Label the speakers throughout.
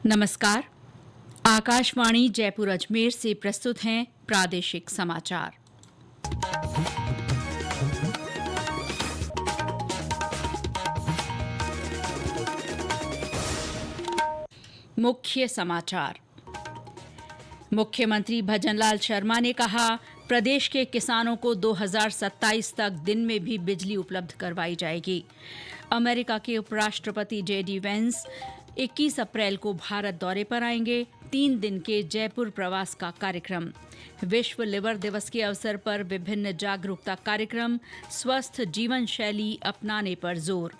Speaker 1: नमस्कार। आकाशवाणी जयपुर अजमेर से प्रस्तुत हैं प्रादेशिक समाचार। मुख्य समाचार। मुख्यमंत्री भजनलाल शर्मा ने कहा, प्रदेश के किसानों को 2027 तक दिन में भी बिजली उपलब्ध करवाई जाएगी। अमेरिका के उपराष्ट्रपति जेडी वेंस 21 अप्रैल को भारत दौरे पर आएंगे। 3 दिन के जयपुर प्रवास का कार्यक्रम। विश्व लिवर दिवस के अवसर पर विभिन्न जागरूकता कार्यक्रम। स्वस्थ जीवन शैली अपनाने पर जोर।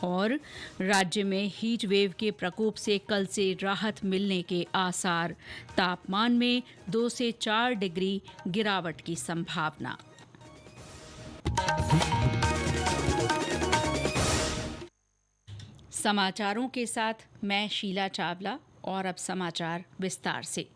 Speaker 1: और राज्य में हीट वेव के प्रकोप से कल से राहत मिलने के आसार। तापमान में 2 से 4 डिग्री गिरावट की संभावना। समाचारों के साथ मैं शीला चावला। और अब समाचार विस्तार से।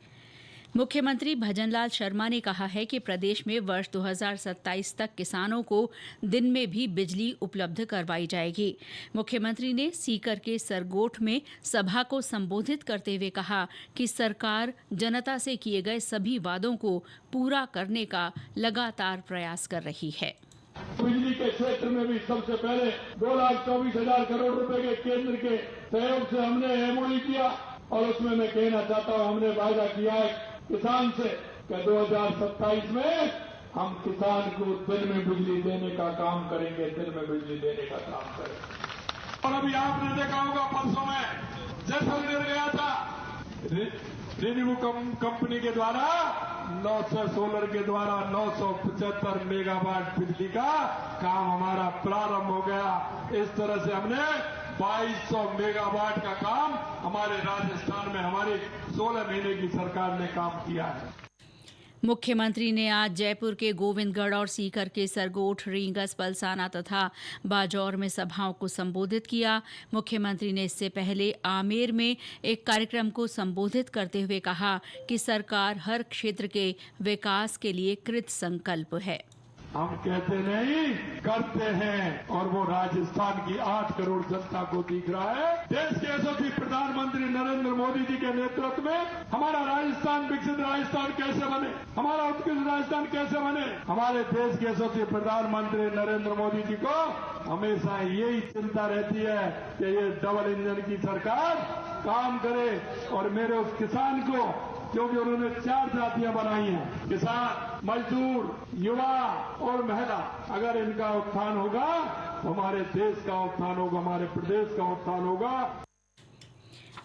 Speaker 1: मुख्यमंत्री भजनलाल शर्मा ने कहा है कि प्रदेश में वर्ष 2027 तक किसानों को दिन में भी बिजली उपलब्ध करवाई जाएगी। मुख्यमंत्री ने सीकर के सरगोठ में सभा को संबोधित करते हुए कहा कि सरकार जनता से किए गए सभी वादों को पूरा करने का लगातार प्रयास कर रही है।
Speaker 2: बिजली के क्षेत्र में भी सबसे पहले 2,24,000 करोड़ रुपए के केंद्र के सहयोग से हमने एमओयू किया और उसमें मैं कहना चाहता हूं, हमने वायदा किया है किसान से कि 2027 में हम किसान को दिन में बिजली देने का काम करेंगे, दिन में बिजली देने का काम करेंगे। और अभी आपने देखा होगा, परसों में जैसलमेर गया था, रिन्यू कंपनी के द्वारा 900 सोलर के द्वारा 975 मेगावाट बिजली का काम हमारा प्रारंभ हो गया। इस तरह से हमने 2200 मेगावाट का काम हमारे राजस्थान में हमारी 16 महीने की सरकार ने काम किया है।
Speaker 1: मुख्यमंत्री ने आज जयपुर के गोविंदगढ़ और सीकर के सरगोठ, रींगस, पलसाना तथा बाजौर में सभाओं को संबोधित किया। मुख्यमंत्री ने इससे पहले आमेर में एक कार्यक्रम को संबोधित करते हुए कहा कि सरकार हर क्षेत्र के विकास के लिए कृत संकल्प है।
Speaker 2: हम कहते नहीं, करते हैं, और वो राजस्थान की 8 करोड़ जनता को दिख रहा है। देश के यशस्वी प्रधानमंत्री नरेंद्र मोदी जी के नेतृत्व में हमारा राजस्थान विकसित राजस्थान कैसे बने, हमारा उत्कृष्ट राजस्थान कैसे बने। हमारे देश के यशस्वी प्रधानमंत्री नरेंद्र मोदी जी को हमेशा यही चिंता रहती है कि ये डबल इंजन की सरकार काम करे और मेरे उस किसान को, क्योंकि उन्होंने 4 जातियां बनाई हैं, किसान, मजदूर, युवा और महिला, अगर इनका उत्थान होगा तो हमारे देश का उत्थान होगा, हमारे प्रदेश का उत्थान होगा।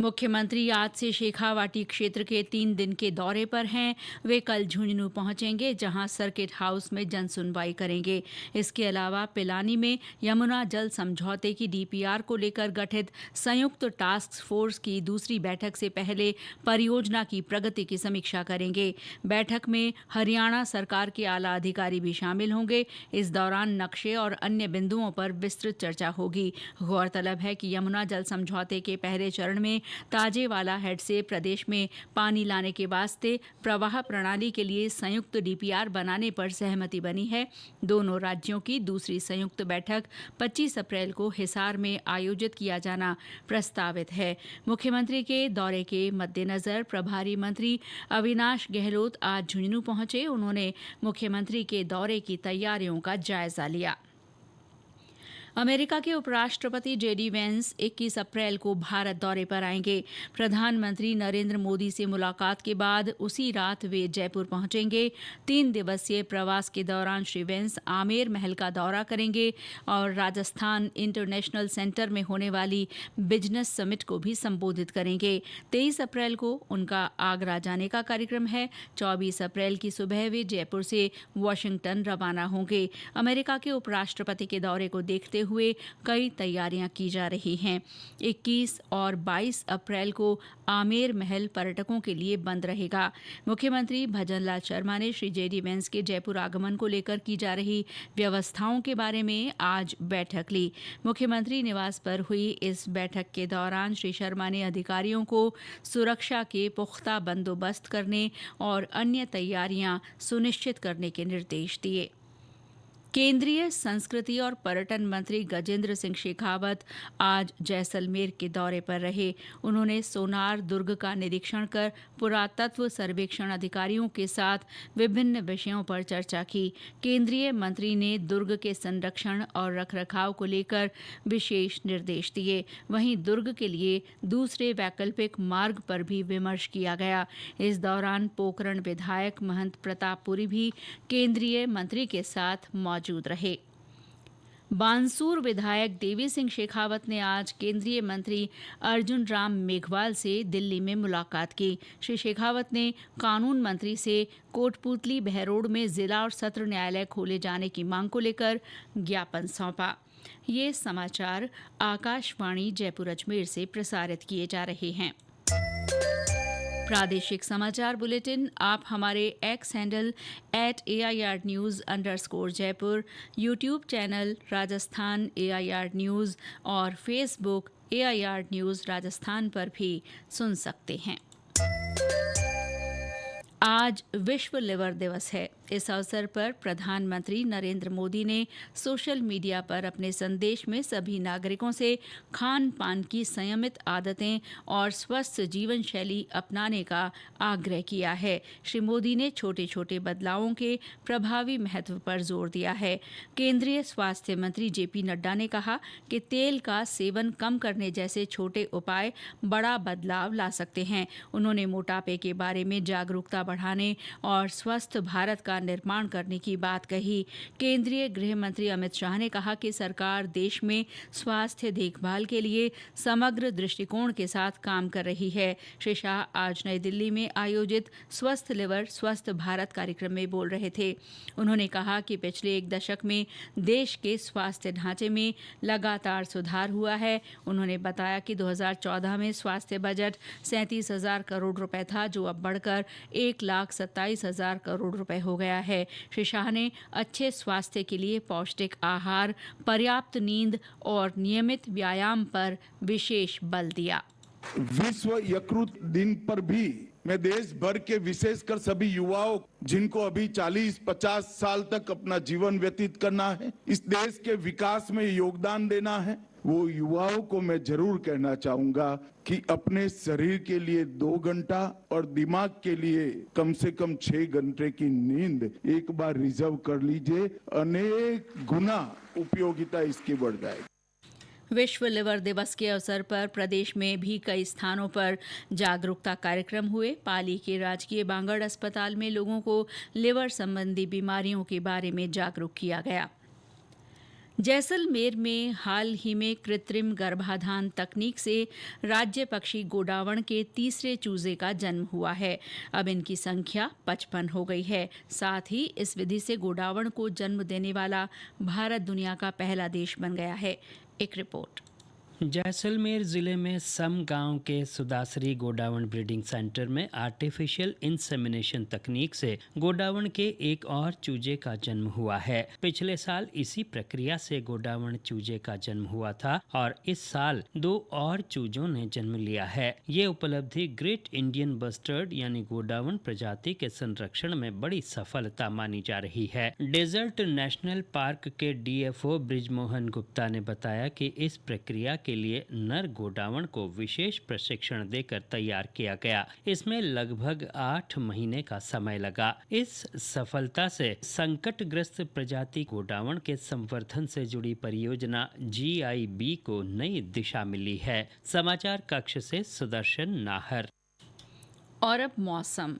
Speaker 1: मुख्यमंत्री आज से शेखावाटी क्षेत्र के 3 दिन के दौरे पर हैं। वे कल झुंझुनू पहुंचेंगे, जहां सर्किट हाउस में जन सुनवाई करेंगे। इसके अलावा पिलानी में यमुना जल समझौते की डीपीआर को लेकर गठित संयुक्त टास्क फोर्स की दूसरी बैठक से पहले परियोजना की प्रगति की समीक्षा करेंगे। बैठक में हरियाणा सरकार के आला अधिकारी भी शामिल होंगे। इस दौरान नक्शे और अन्य बिंदुओं पर विस्तृत चर्चा होगी। गौरतलब है कि यमुना जल समझौते के पहले चरण में ताजेवाला हेड से प्रदेश में पानी लाने के वास्ते प्रवाह प्रणाली के लिए संयुक्त डीपीआर बनाने पर सहमति बनी है। दोनों राज्यों की दूसरी संयुक्त बैठक 25 अप्रैल को हिसार में आयोजित किया जाना प्रस्तावित है। मुख्यमंत्री के दौरे के मद्देनजर प्रभारी मंत्री अविनाश गहलोत आज झुंझुनू पहुंचे। उन्होंने मुख्यमंत्री के दौरे की तैयारियों का जायजा लिया। अमेरिका के उपराष्ट्रपति जेडी वेंस 21 अप्रैल को भारत दौरे पर आएंगे। प्रधानमंत्री नरेंद्र मोदी से मुलाकात के बाद उसी रात वे जयपुर पहुंचेंगे। 3 दिवसीय प्रवास के दौरान श्री वेंस आमेर महल का दौरा करेंगे और राजस्थान इंटरनेशनल सेंटर में होने वाली बिजनेस समिट को भी संबोधित करेंगे। 23 अप्रैल को उनका आगरा जाने का कार्यक्रम है। 24 अप्रैल की सुबह वे जयपुर से वाशिंगटन रवाना होंगे। अमेरिका के उपराष्ट्रपति के दौरे को देखते हुए कई तैयारियां की जा रही हैं। 21 और 22 अप्रैल को आमेर महल पर्यटकों के लिए बंद रहेगा। मुख्यमंत्री भजनलाल शर्मा ने श्री जेडी वेंस के जयपुर आगमन को लेकर की जा रही व्यवस्थाओं के बारे में आज बैठक ली। मुख्यमंत्री निवास पर हुई इस बैठक के दौरान श्री शर्मा ने अधिकारियों को सुरक्षा के पुख्ता बंदोबस्त करने और अन्य तैयारियां सुनिश्चित करने के निर्देश दिए। केंद्रीय संस्कृति और पर्यटन मंत्री गजेंद्र सिंह शेखावत आज जैसलमेर के दौरे पर रहे। उन्होंने सोनार दुर्ग का निरीक्षण कर पुरातत्व सर्वेक्षण अधिकारियों के साथ विभिन्न विषयों पर चर्चा की। केंद्रीय मंत्री ने दुर्ग के संरक्षण और रखरखाव को लेकर विशेष निर्देश दिए। वहीं दुर्ग के लिए दूसरे वैकल्पिक मार्ग पर भी विमर्श किया गया। इस दौरान पोकरण विधायक महंत प्रतापपुरी भी केंद्रीय मंत्री के साथ मौजूद रहे। बानसूर विधायक देवी सिंह शेखावत ने आज केंद्रीय मंत्री अर्जुन राम मेघवाल से दिल्ली में मुलाकात की। श्री शेखावत ने कानून मंत्री से कोटपूतली बहरोड में जिला और सत्र न्यायालय खोले जाने की मांग को लेकर ज्ञापन सौंपा। ये समाचार आकाशवाणी जयपुर अजमेर से प्रसारित किए जा रहे हैं। प्रादेशिक समाचार बुलेटिन आप हमारे एक्स हैंडल @AIR_News_जयपुर, YouTube channel Rajasthan AIR news और फेसबुक AIR न्यूज़ राजस्थान पर भी सुन सकते हैं। आज विश्व लिवर दिवस है। इस अवसर पर प्रधानमंत्री नरेंद्र मोदी ने सोशल मीडिया पर अपने संदेश में सभी नागरिकों से खान पान की संयमित आदतें और स्वस्थ जीवन शैली अपनाने का आग्रह किया है। श्री मोदी ने छोटे छोटे बदलावों के प्रभावी महत्व पर जोर दिया है। केंद्रीय स्वास्थ्य मंत्री JP नड्डा ने कहा कि तेल का सेवन कम करने जैसे छोटे उपाय बड़ा बदलाव ला सकते हैं। उन्होंने मोटापे के बारे में जागरूकता बढ़ाने और स्वस्थ भारत का निर्माण करने की बात कही। केंद्रीय गृह मंत्री अमित शाह ने कहा कि सरकार देश में स्वास्थ्य देखभाल के लिए समग्र दृष्टिकोण के साथ काम कर रही है। श्री शाह आज नई दिल्ली में आयोजित स्वस्थ लिवर स्वस्थ भारत कार्यक्रम में बोल रहे थे। उन्होंने कहा कि पिछले एक दशक में देश के स्वास्थ्य ढांचे में लगातार सुधार हुआ है। उन्होंने बताया कि 2014 में स्वास्थ्य बजट 37,000 करोड़ रुपए था, जो अब बढ़कर 1,27,000 करोड़ रुपए हो गया है। श्री शाह ने अच्छे स्वास्थ्य के लिए पौष्टिक आहार, पर्याप्त नींद और नियमित व्यायाम पर विशेष बल दिया।
Speaker 3: विश्व यकृत दिन पर भी मैं देश भर के विशेषकर सभी युवाओं जिनको अभी 40-50 साल तक अपना जीवन व्यतीत करना है, इस देश के विकास में योगदान देना है, वो युवाओं को मैं जरूर कहना चाहूंगा कि अपने शरीर के लिए 2 घंटा और दिमाग के लिए कम से कम 6 घंटे की नींद एक बार रिजर्व कर लीजिए। अनेक गुना उपयोगिता इसकी बढ़ जाएगी।
Speaker 1: विश्व लिवर दिवस के अवसर पर प्रदेश में भी कई स्थानों पर जागरूकता कार्यक्रम हुए। पाली के राजकीय बांगड़ अस्पताल में लोगों को लिवर संबंधी बीमारियों के बारे में जागरूक किया गया। जैसलमेर में हाल ही में कृत्रिम गर्भाधान तकनीक से राज्य पक्षी गोडावण के तीसरे चूजे का जन्म हुआ है। अब इनकी संख्या 55 हो गई है। साथ ही इस विधि से गोडावण को जन्म देने वाला भारत दुनिया का पहला देश बन गया है। एक रिपोर्ट।
Speaker 4: जैसलमेर जिले में सम गांव के सुदासरी गोडावण ब्रीडिंग सेंटर में आर्टिफिशियल इंसेमिनेशन तकनीक से गोडावण के एक और चूजे का जन्म हुआ है। पिछले साल इसी प्रक्रिया से गोडावण चूजे का जन्म हुआ था और इस साल 2 और चूजों ने जन्म लिया है। ये उपलब्धि ग्रेट इंडियन बस्टर्ड यानी गोडावण प्रजाति के संरक्षण में बड़ी सफलता मानी जा रही है। डेजर्ट नेशनल पार्क के DFO ब्रिजमोहन गुप्ता ने बताया कि इस प्रक्रिया के लिए नर गोडावण को विशेष प्रशिक्षण देकर तैयार किया गया। इसमें लगभग 8 महीने का समय लगा। इस सफलता से संकटग्रस्त प्रजाति गोडावण के संवर्धन से जुड़ी परियोजना GIB को नई दिशा मिली है। समाचार कक्ष से सुदर्शन नाहर।
Speaker 1: और अब मौसम।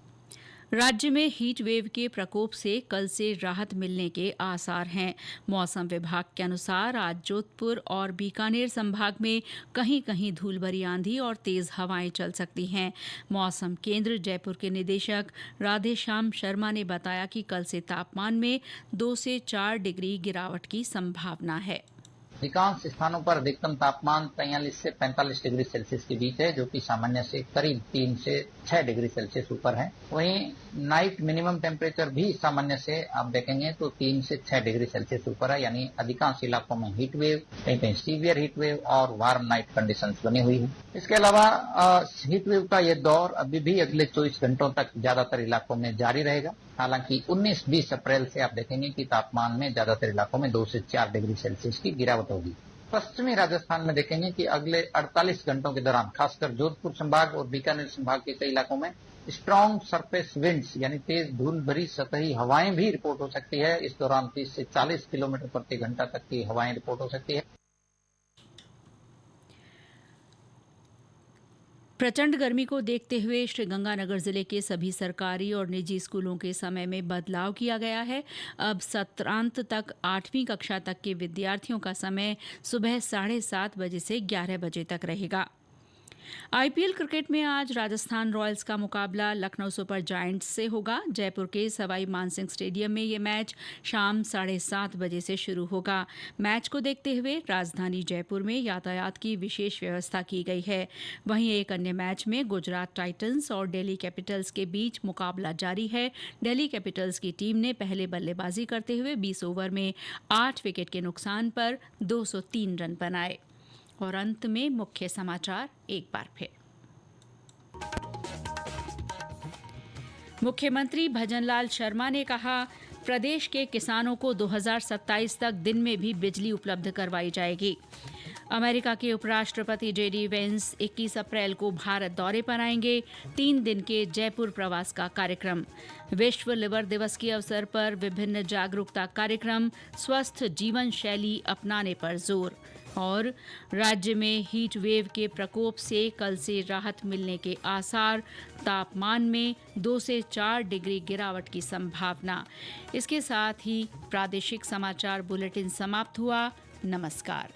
Speaker 1: राज्य में हीट वेव के प्रकोप से कल से राहत मिलने के आसार हैं। मौसम विभाग के अनुसार आज जोधपुर और बीकानेर संभाग में कहीं कहीं धूलभरी आंधी और तेज हवाएं चल सकती हैं। मौसम केंद्र जयपुर के निदेशक राधेश्याम शर्मा ने बताया कि कल से तापमान में 2 से 4 डिग्री गिरावट की संभावना है।
Speaker 5: अधिकांश स्थानों पर अधिकतम तापमान 43 से 45 डिग्री सेल्सियस के बीच है, जो कि सामान्य से करीब 3 से 6 डिग्री सेल्सियस ऊपर है। वहीं नाइट मिनिमम टेम्परेचर भी सामान्य से आप देखेंगे तो 3 से 6 डिग्री सेल्सियस ऊपर है, यानी अधिकांश इलाकों में हीट वेव, कहीं कहीं सीवियर हीट वेव और वार्म नाइट कंडीशंस बनी हुई है। इसके अलावा हीट वेव का यह दौर अभी भी अगले 24 घंटों तक ज्यादातर इलाकों में जारी रहेगा। हालांकि 19-20 अप्रैल से आप देखेंगे कि तापमान में ज्यादातर इलाकों में 2 से 4 डिग्री सेल्सियस की गिरावट होगी। पश्चिमी राजस्थान में देखेंगे कि अगले 48 घंटों के दौरान खासकर जोधपुर संभाग और बीकानेर संभाग के कई इलाकों में स्ट्रॉन्ग सरफेस विंड्स यानी तेज धूल भरी सतही हवाएं भी रिपोर्ट हो सकती है। इस दौरान 30 से 40 किलोमीटर प्रति घंटा तक की हवाएं रिपोर्ट हो सकती है।
Speaker 1: प्रचंड गर्मी को देखते हुए श्रीगंगानगर जिले के सभी सरकारी और निजी स्कूलों के समय में बदलाव किया गया है। अब सत्रांत तक 8वीं कक्षा तक के विद्यार्थियों का समय सुबह 7:30 बजे से 11 बजे तक रहेगा। आईपीएल क्रिकेट में आज राजस्थान रॉयल्स का मुकाबला लखनऊ सुपर जायंट्स से होगा। जयपुर के सवाई मानसिंह स्टेडियम में ये मैच शाम 7:30 बजे से शुरू होगा। मैच को देखते हुए राजधानी जयपुर में यातायात की विशेष व्यवस्था की गई है। वहीं एक अन्य मैच में गुजरात टाइटंस और दिल्ली कैपिटल्स के बीच मुकाबला जारी है। दिल्ली कैपिटल्स की टीम ने पहले बल्लेबाजी करते हुए 20 ओवर में 8 विकेट के नुकसान पर 203 रन बनाए। और अंत में मुख्य समाचार एक बार फिर। मुख्यमंत्री भजनलाल शर्मा ने कहा, प्रदेश के किसानों को 2027 तक दिन में भी बिजली उपलब्ध करवाई जाएगी। अमेरिका के उपराष्ट्रपति जेडी वेंस 21 अप्रैल को भारत दौरे पर आएंगे। 3 दिन के जयपुर प्रवास का कार्यक्रम। विश्व लिवर दिवस के अवसर पर विभिन्न जागरूकता कार्यक्रम, स्वस्थ जीवन शैली अपनाने पर जोर। और राज्य में हीट वेव के प्रकोप से कल से राहत मिलने के आसार, तापमान में 2 से 4 डिग्री गिरावट की संभावना। इसके साथ ही प्रादेशिक समाचार बुलेटिन समाप्त हुआ। नमस्कार।